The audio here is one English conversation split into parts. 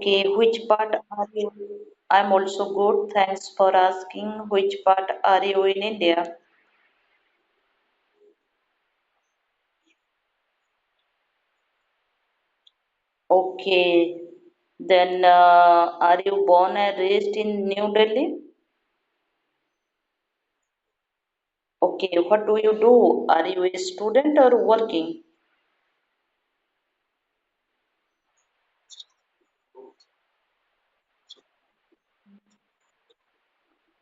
Okay, which part are you? I'm also good. Thanks for asking. Which part are you in India? Okay, then are you born and raised in New Delhi? Okay, what do you do? Are you a student or working?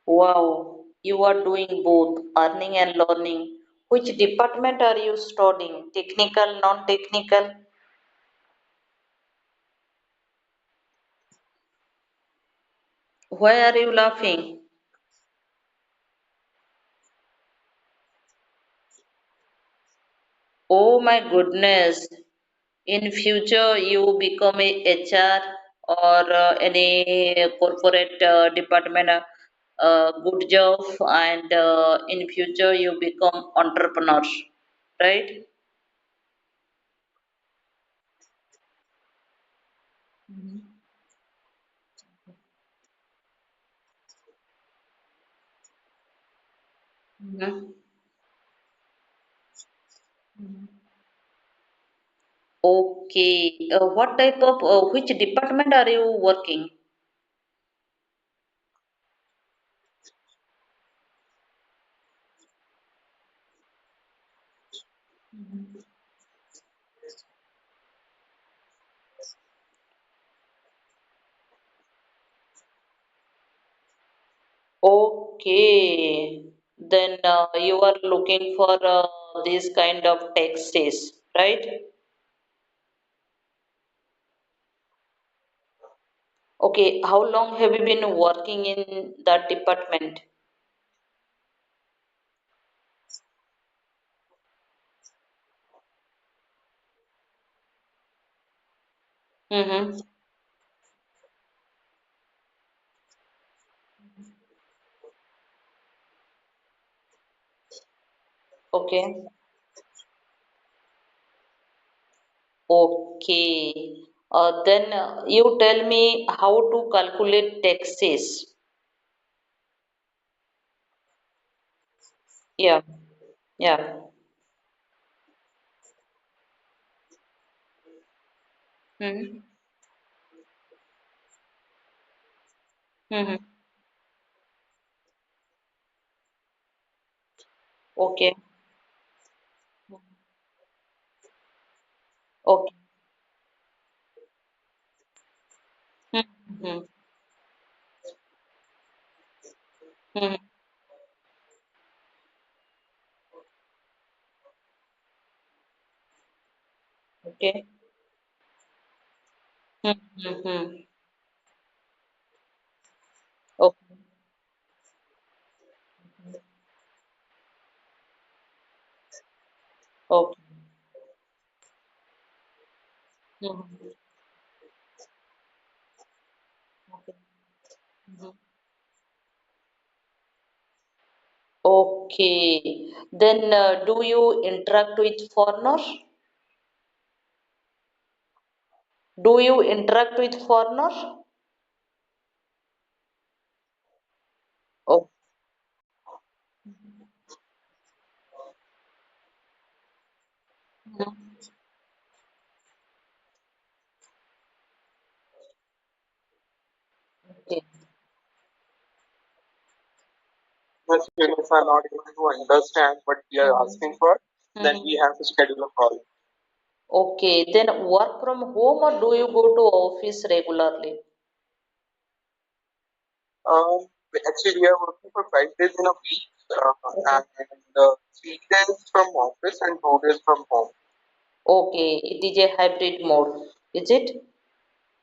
Wow, you are doing both earning and learning. Which department are you studying? Technical, non-technical? Why are you laughing? Oh my goodness. In future, you become a HR or any corporate department, good job, and in future you become entrepreneurs, right? Mhm. Okay. What type of which department are you working? Okay. Then you are looking for this kind of taxes, right? Okay, how long have you been working in that department? Mm-hmm. Okay. Okay. Then you tell me how to calculate taxes. Yeah. Yeah. Mm-hmm. Mm-hmm. Okay. Okay. Mm-hmm. Mm-hmm. Okay. Mm-hmm. Okay. Okay. Mm-hmm. Okay. Mhm. Okay. Then do you interact with foreigners? Do you interact with foreigners? Oh, mhm. Okay. But even if I'm not able to understand what we are asking for, then we Mhm. have to schedule a call. Okay. Then work from home or do you go to office regularly? Actually, we are working for 5 days in a week, Okay. and 3 days from office and 2 days from home. Okay. It is a hybrid mode, is it?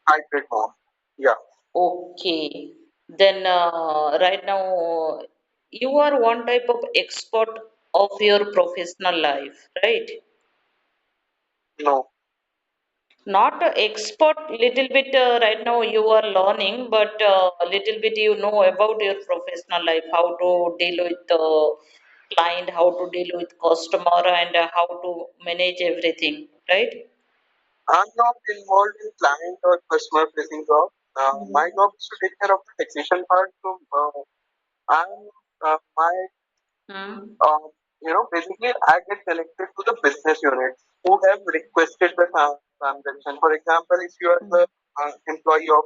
Hybrid mode. Yeah. Okay. Then right now you are one type of expert of your professional life, right? No. Not a expert, little bit right now you are learning, but a little bit you know about your professional life, how to deal with the client, how to deal with customer, and how to manage everything, right? I'm not involved in client or customer facing job. My job is to take care of the taxation part. So I'm my Hmm. basically I get connected to the business units who have requested the transaction. For example, if you are the employee of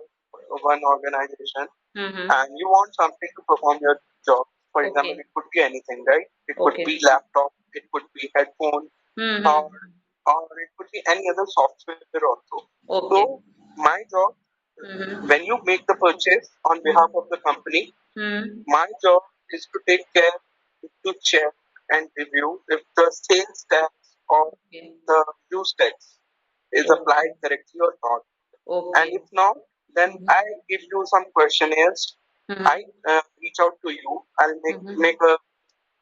one organization Mm-hmm. and you want something to perform your job, for example, Okay. it could be anything, right? It could Okay. be laptop, it could be headphone, or Mm-hmm. it could be any other software also. Okay. So my job, Mm-hmm. when you make the purchase on behalf of the company, Mm-hmm. my job is to take care, to check and review if the sales tax or Okay. the use tax is applied Okay. correctly or not. And Okay. if not, then Mm-hmm. I give you some questionnaires. I Mm-hmm. reach out to you. I'll make Mm-hmm. a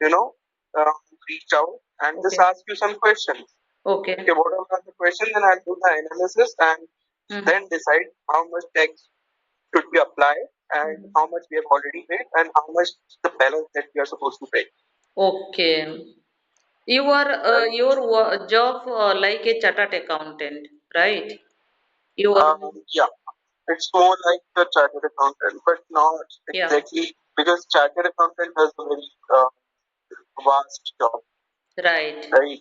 you know uh, reach out and just Okay. ask you some questions. Okay, Okay. whatever are the questions, then I'll do the analysis and then Mm-hmm. decide how much tax should be applied and how much we have already paid and how much the balance that we are supposed to pay. Okay. Right? Your job like a chartered accountant, right? You are, Yeah, it's more like the chartered accountant, but not yeah, exactly because chartered accountant has a very vast job, right. right?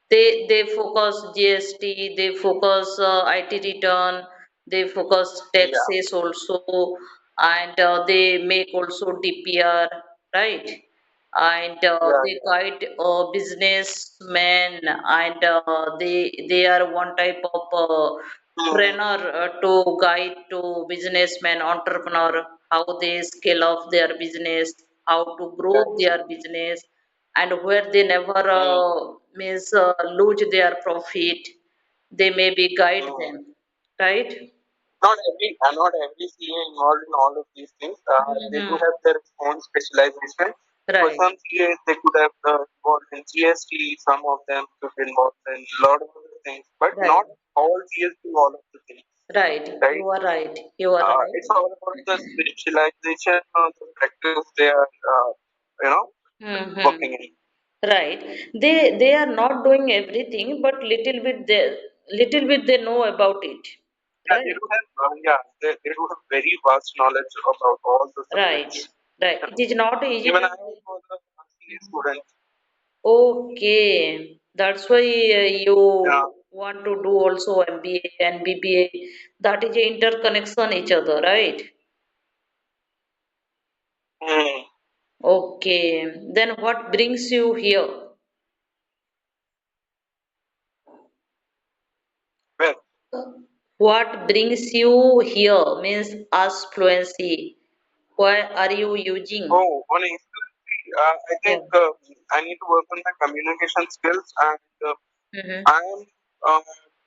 They focus GST, they focus IT return, they focus Yeah, taxes also, and they make also DPR, right? And yeah, they yeah. guide businessmen, and they are one type of Hmm, trainer to guide to businessmen, entrepreneur, how they scale up their business, how to grow that's their it. business, and where they never Hmm, means lose their profit, they maybe guide hmm. them, right? Not every CA involved in all of these things. They do Hmm. have their own specialization. For Right, some CAs, they could have involved in GST. Some of them could be involved in a lot of other things, but right, not all CAs do all of the things, right. right? You are right. You are right. It's all about the specialization or the practice they are, you know, Hmm. working in. Right. They are not doing everything, but little bit they know about it. Yeah, they Right. do have, they do have very vast knowledge about all the Right. subjects. Right. It is not easy Even to. I was a CA student. Okay, that's why Yeah. you want to do also MBA and BBA. That is a interconnection each other, right? Hmm. Okay, then what brings you here? Well, What brings you here means as fluency. Why are you using? on agency, I Yeah. think I need to work on my communication skills, and Mm-hmm. I am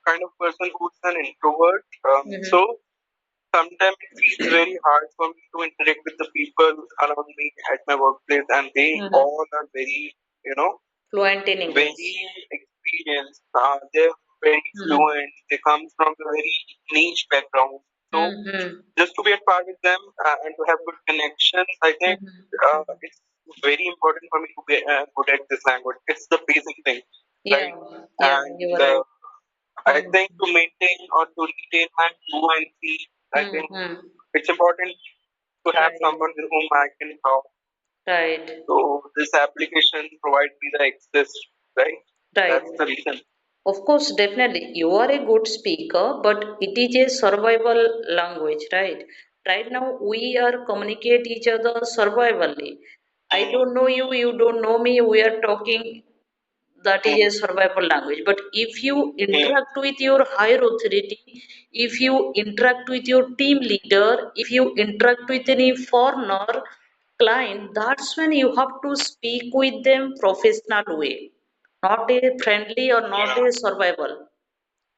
kind of person who's an introvert. Mm-hmm. So sometimes it feels very hard for me to interact with the people around me at my workplace, and they Mm-hmm. all are very, you know, Fluent in very English. experienced. They're very Mm-hmm. fluent. They come from a very niche background. So Mm-hmm. just to be at par with them and to have good connections, I think Mm-hmm. it's very important for me to be good at this language. It's the basic thing, Yeah, right? yeah, you And are right. I Mm-hmm. think to maintain or to retain my fluency, I think Mm-hmm. it's important to have Right, someone with whom I can talk. right, So this application provides me the access, right? right. That's the reason. Of course, definitely, you are a good speaker, but it is a survival language, right? Right now, we are communicate each other survivally. I Mm, don't know you, you don't know me. We are talking. That is mm, a survival language. But if you mm. interact with your higher authority, if you interact with your team leader, if you interact with any foreigner client, that's when you have to speak with them professional way, not a friendly or not Yeah, a survival,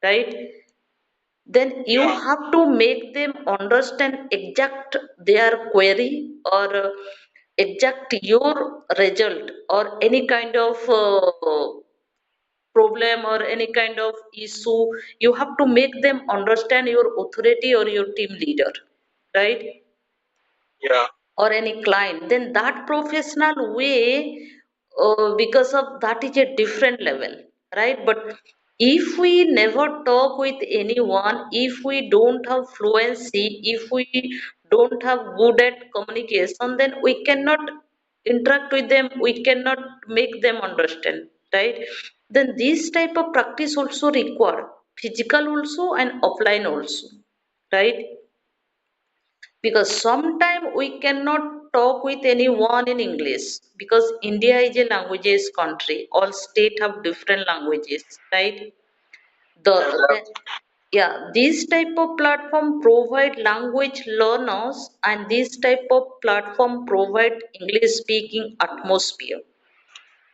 right? Then you yeah, have to make them understand exact their query or exact your result or any kind of problem or any kind of issue. You have to make them understand your authority or your team leader, right? yeah, Or any client, then that professional way, because of that is a different level, right? But If we never talk with anyone, if we don't have fluency, if we don't have good at communication, then we cannot interact with them, we cannot make them understand, right? Then this type of practice also require physical also and offline also, right? Because sometimes we cannot talk with anyone in English, because India is a languages country, all state have different languages, right? the, Yes, the yeah, this type of platform provide language learners, and this type of platform provide English speaking atmosphere.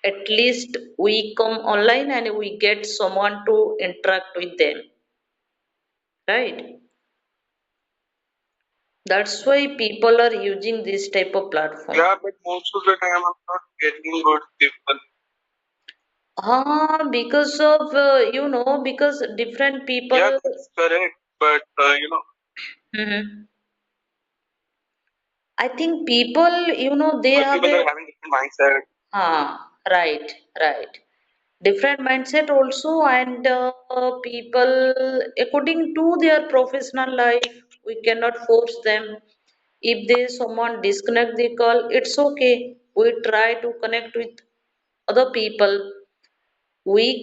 At least we come online and we get someone to interact with them, right? That's why people are using this type of platform. yeah, but most of the time I'm not getting good people. Because of because different Yeah, people. that's correct. But Mhm. I think people, they because have people are a. having different mindset. Right, right. Different mindset also, and people, according to their professional life, we cannot force them. If they someone disconnect the call, it's okay. We try to connect with other people. We